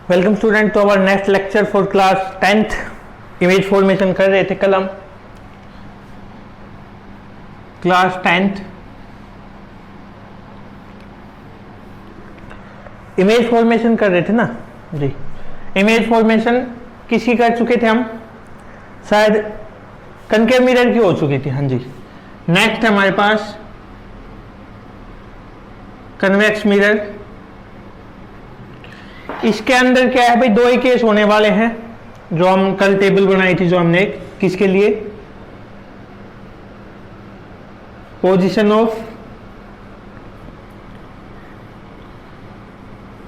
Welcome student to our next lecture for class 10th। Image formation कर रहे थे कल हम क्लास 10th। इमेज फॉर्मेशन कर रहे थे ना जी। इमेज फॉर्मेशन किसकी कर चुके थे हम? शायद कनकेव मिरर की हो चुकी थी। हाँ जी। नेक्स्ट हमारे पास कन्वेक्स मिरर। इसके अंदर क्या है भाई, दो ही केस होने वाले हैं जो हम कल टेबल बनाई थी, जो हमने किसके लिए, position of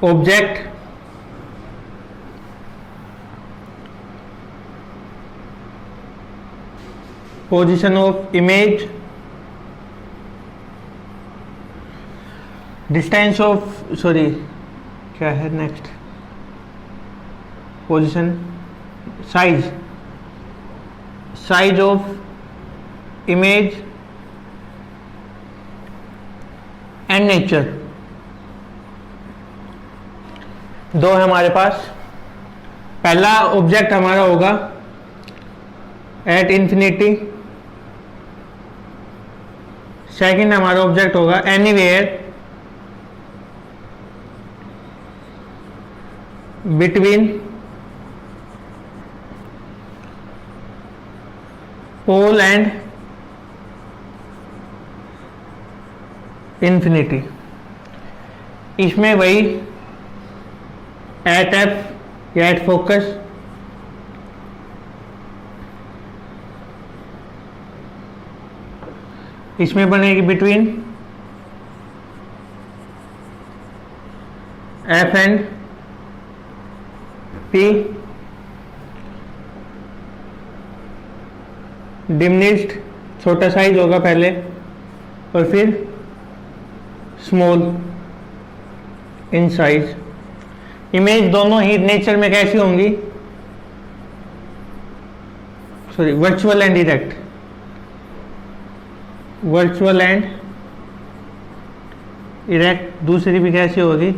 object position of image, distance of क्या है next, position, size of image and nature. दो है हमारे पास। पहला ऑब्जेक्ट हमारा होगा एट इंफिनिटी, सेकंड हमारा ऑब्जेक्ट होगा anywhere between pole and infinity. इसमें वही एट एफ या एट फोकस, इसमें बनेगी between F and P, diminished छोटा साइज होगा पहले और फिर स्मॉल इन साइज। इमेज दोनों ही नेचर में कैसी होंगी, virtual and direct, virtual and direct. दूसरी भी कैसी होगी,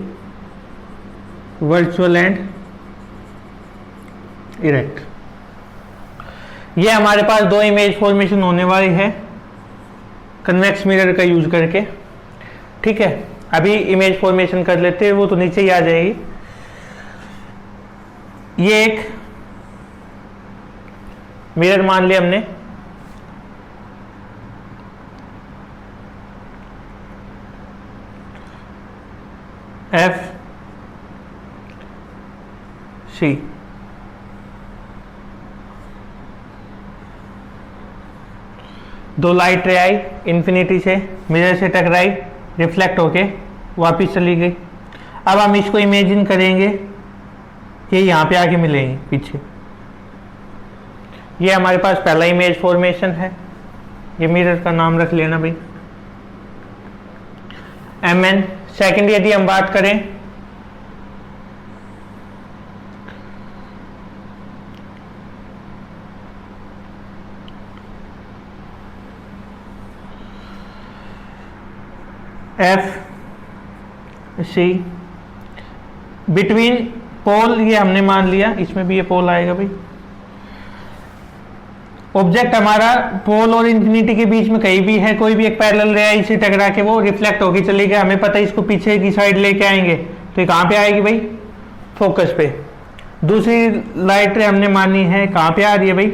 वर्चुअल एंड डायरेक्ट। ये हमारे पास दो इमेज फॉर्मेशन होने वाली है कन्वेक्स मिरर का यूज करके। ठीक है, अभी इमेज फॉर्मेशन कर लेते हैं, वो तो नीचे ही आ जाएगी। ये एक मिरर मान लिया हमने, एफ सी। दो लाइट रे आई इन्फिनिटी से, मिरर से टकराई, रिफ्लेक्ट होके वापस चली गई। अब हम इसको इमेजिन करेंगे कि यहाँ पे आके मिलेंगे पीछे। ये हमारे पास पहला इमेज फॉर्मेशन है। ये मिरर का नाम रख लेना भाई, एम एन। सेकेंड यदि हम बात करें, एफ सी बिटवीन पोल, ये हमने मान लिया, इसमें भी ये पोल आएगा भाई। ऑब्जेक्ट हमारा पोल और इंफिनिटी के बीच में कहीं भी है, कोई भी एक पैरेलल रे आई से टकरा के वो रिफ्लेक्ट होके चली गई। हमें पता है इसको पीछे की साइड लेके आएंगे, तो ये कहाँ पे आएगी भाई, फोकस पे। दूसरी लाइट रे हमने मानी है, कहाँ पे आ रही है भाई,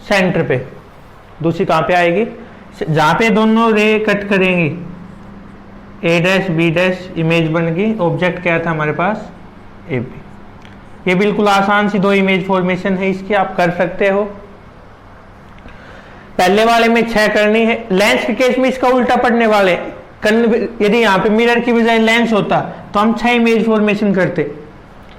सेंटर पे। दूसरी कहाँ पे आएगी, जहां पे दोनों रे कट करेंगी, ए डैश बी डैश, इमेज बन गई। ऑब्जेक्ट क्या था हमारे पास, ए बी। ये बिल्कुल आसान सी दो इमेज फॉर्मेशन है इसकी, आप कर सकते हो। पहले वाले में 6 करनी है। लेंस के केस में इसका उल्टा पड़ने वाले, यदि यहाँ पे मिरर की बजाय लेंस होता तो हम 6 इमेज फॉर्मेशन करते,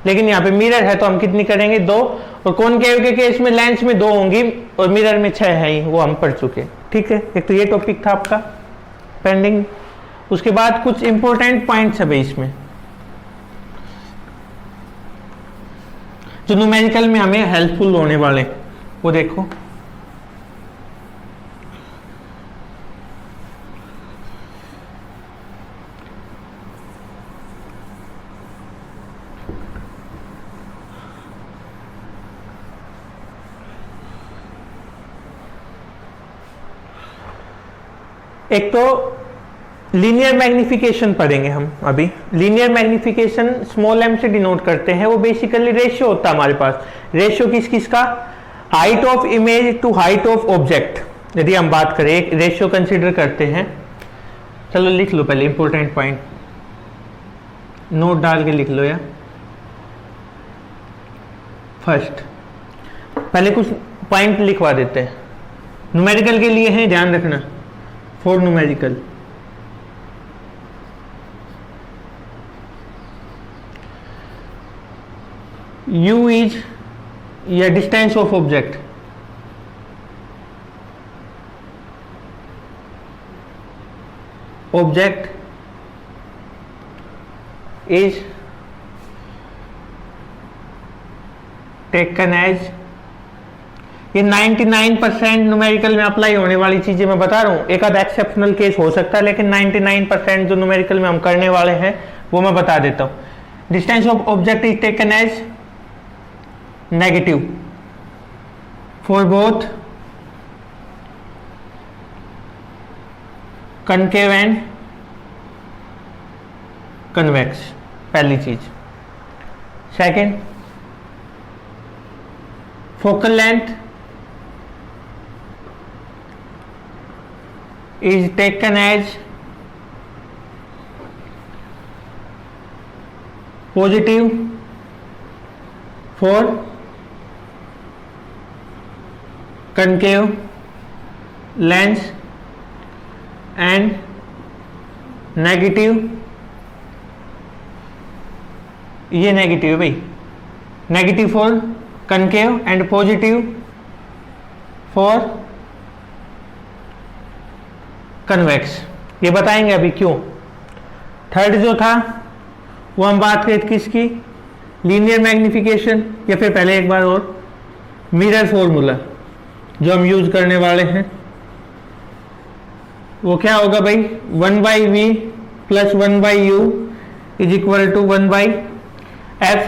लेकिन यहाँ पे मिरर है तो हम कितनी करेंगे, 2। और कॉनकेव के केस में लेंस में 2 होंगी और मिरर में 6 है ही, वो हम पढ़ चुके। ठीक है, एक तो ये टॉपिक था आपका पेंडिंग। उसके बाद कुछ इंपॉर्टेंट पॉइंट्स है भाई इसमें, जो न्यूमेरिकल में हमें हेल्पफुल होने वाले, वो देखो। एक तो लीनियर मैग्निफिकेशन पढ़ेंगे हम अभी। लीनियर मैग्निफिकेशन स्मॉल m से डिनोट करते हैं, वो बेसिकली रेशियो होता है हमारे पास। रेशियो किस किस का? Height of image to height of object. यदि हम बात करें एक रेशियो कंसीडर करते हैं, चलो लिख लो पहले इंपॉर्टेंट पॉइंट, नोट डाल के लिख लो। या फर्स्ट पहले कुछ पॉइंट लिखवा देते हैं, न्यूमेरिकल के लिए हैं, ध्यान रखना, फॉर न्यूमेरिकल। u इज या distance of object, object is taken as, ये 99% न्यूमेरिकल में अप्लाई होने वाली चीजें मैं बता रहा हूं। एक आध एक्सेप्शनल केस हो सकता है, लेकिन 99% जो न्यूमेरिकल में हम करने वाले हैं वो मैं बता देता हूं। Distance of object is taken as negative for both concave and convex, पहली चीज। Second, focal length is taken as positive for concave lens and negative, ये नेगेटिव है भाई, negative for concave and positive for convex. ये बताएंगे अभी क्यों। Third जो था वो हम बात करें किसकी, लीनियर मैग्निफिकेशन, या फिर पहले एक बार और मिरर फॉर्मूला जो हम यूज करने वाले हैं वो क्या होगा भाई, 1/v plus 1/u is equal to 1/f।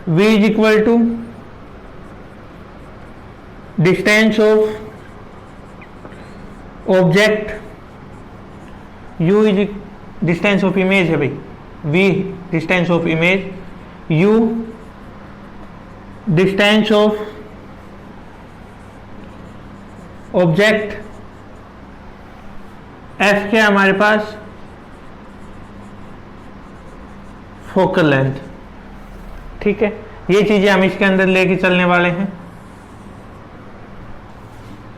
v is equal to distance of object, u is distance of image है भाई, v distance of image, u distance of object, f क्या हमारे पास, फोकल लेंथ। ठीक है, ये चीजें हम इसके अंदर लेके चलने वाले हैं।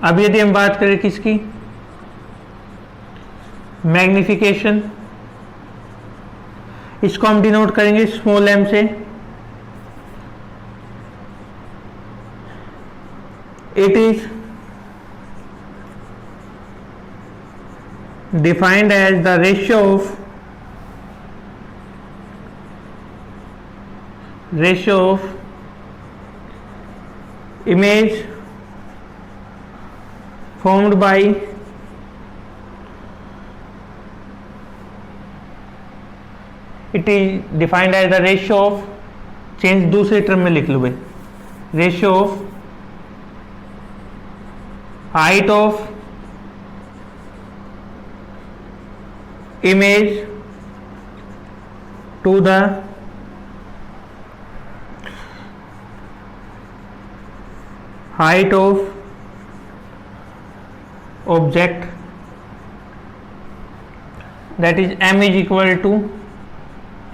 अब यदि हम बात करें किसकी, मैग्निफिकेशन, इसको हम डिनोट करेंगे स्मॉल m से। It is defined as the ratio of image formed by it is defined as the ratio of, change दूसरे टर्म में लिख लो भाई, ratio of height of image to the height of object, that is m is equal to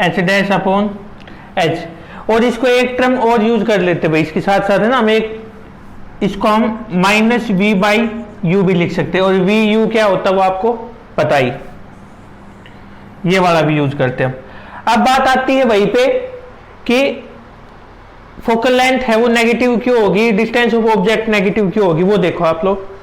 h dash upon h। और इसको एक term और use कर लेते भाई इसके साथ साथ, है ना, हम एक इसको हम माइनस v बाई यू भी लिख सकते हैं, और v u क्या होता है वो आपको पता ही, ये वाला भी यूज करते हैं हम। अब बात आती है वहीं पे कि फोकल लेंथ है वो नेगेटिव क्यों होगी, डिस्टेंस ऑफ ऑब्जेक्ट नेगेटिव क्यों होगी, वो देखो आप लोग।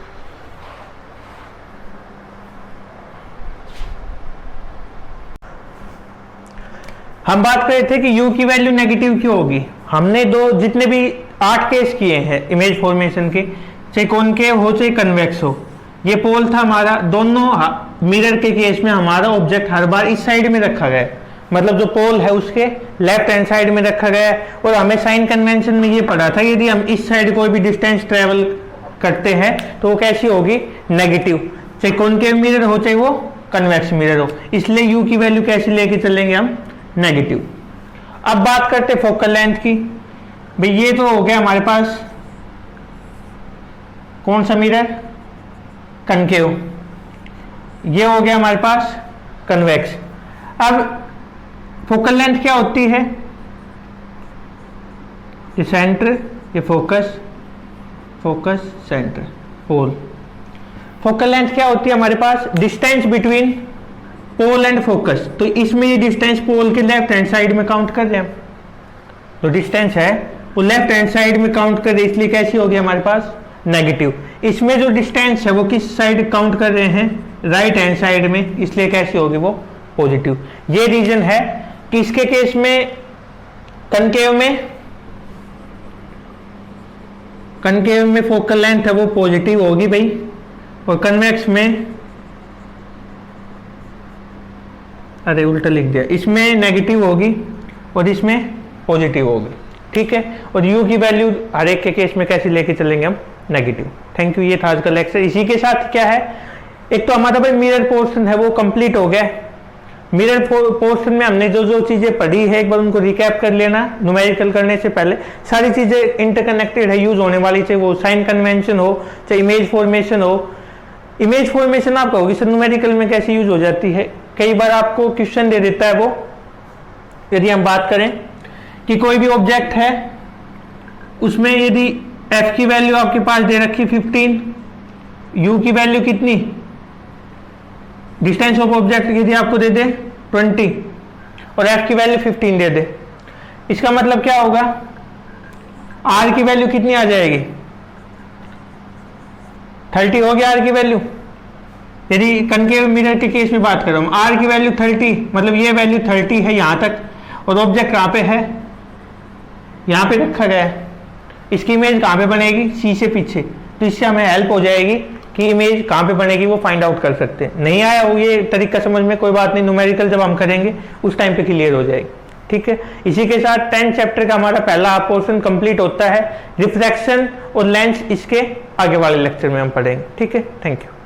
हम बात कर रहे थे कि u की वैल्यू नेगेटिव क्यों होगी। हमने जितने भी 8 केस किए हैं इमेज फॉर्मेशन के, चाहे कॉनकेव हो चाहे कन्वेक्स हो, ये पोल था हमारा। दोनों मिरर के केस में हमारा ऑब्जेक्ट हर बार इस साइड में रखा गया है, मतलब जो पोल है उसके लेफ्ट हैंड साइड में रखा गया है। और हमें साइन कन्वेंशन में ये पढ़ा था यदि हम इस साइड कोई भी डिस्टेंस ट्रेवल करते हैं तो वो कैसी होगी, नेगेटिव। चाहे कॉनकेव मिरर हो चाहे वो कन्वेक्स मिरर हो, इसलिए यू की वैल्यू कैसे लेके चलेंगे हम, नेगेटिव। अब बात करते फोकल लेंथ की। भाई ये तो हो गया हमारे पास कौन सा मिरर, कनकेव, ये हो गया हमारे पास कन्वेक्स। अब फोकल लेंथ क्या होती है, ये सेंटर, ये focus, focus center pole. Focal length क्या होती है हमारे पास, distance between pole and focus. तो इसमें ये डिस्टेंस पोल के लेफ्ट हैंड साइड में काउंट कर रहे हैं, तो डिस्टेंस है वो लेफ्ट हैंड साइड में काउंट कर रहे, इसलिए कैसी होगी हमारे पास, नेगेटिव। इसमें जो डिस्टेंस है वो किस साइड काउंट कर रहे हैं, राइट हैंड साइड में, इसलिए कैसी होगी वो, पॉजिटिव। ये रीजन है कि इसके केस में कनकेव में फोकल लेंथ है वो पॉजिटिव होगी भाई, और कन्वेक्स में, अरे उल्टा लिख दिया, इसमें नेगेटिव होगी और इसमें पॉजिटिव होगी, ठीक है। और u की वैल्यू हर एक के केस में कैसे लेके चलेंगे हम, नेगेटिव। थैंक यू, ये था आज का लेक्चर। इसी के साथ क्या है, एक तो हमारा भाई मिरर पोर्शन है वो कंप्लीट हो गया। मिरर पोर्शन में हमने जो जो चीजें पढ़ी है एक बार उनको रिकैप कर लेना, न्यूमेरिकल करने से पहले। सारी चीजें इंटरकनेक्टेड है, यूज होने वाली, चाहे वो साइन कन्वेंशन हो चाहे इमेज फॉर्मेशन हो। इमेज फॉर्मेशन आपको होगी सर न्यूमेरिकल में कैसे यूज हो जाती है, कई बार आपको क्वेश्चन दे देता है वो, यदि हम बात करें कि कोई भी ऑब्जेक्ट है उसमें यदि f की वैल्यू आपके पास दे रखी 15, u की वैल्यू कितनी, डिस्टेंस ऑफ ऑब्जेक्ट यदि आपको दे दे 20 और f की वैल्यू 15 दे दे, इसका मतलब क्या होगा, r की वैल्यू कितनी आ जाएगी, 30 हो गया r की वैल्यू। यदि कनकेव मिरर के केस में बात कर रहा हूं, r की वैल्यू 30, मतलब ये वैल्यू 30 है यहां तक, और ऑब्जेक्ट कहां पे है, यहां पे रखा गया है। इसकी इमेज कहां पे बनेगी, c से पीछे, तो इससे हमें हेल्प हो जाएगी कि इमेज कहां पे बनेगी वो फाइंड आउट कर सकते हैं। नहीं आया हो ये तरीका समझ में, कोई बात नहीं, न्यूमेरिकल जब हम करेंगे उस टाइम पे क्लियर हो जाएगी, ठीक है। इसी के साथ 10 चैप्टर का हमारा पहला पोर्शन कंप्लीट होता है। रिफ्रैक्शन और लेंस इसके आगे वाले लेक्चर में हम पढ़ेंगे, ठीक है। Thank you.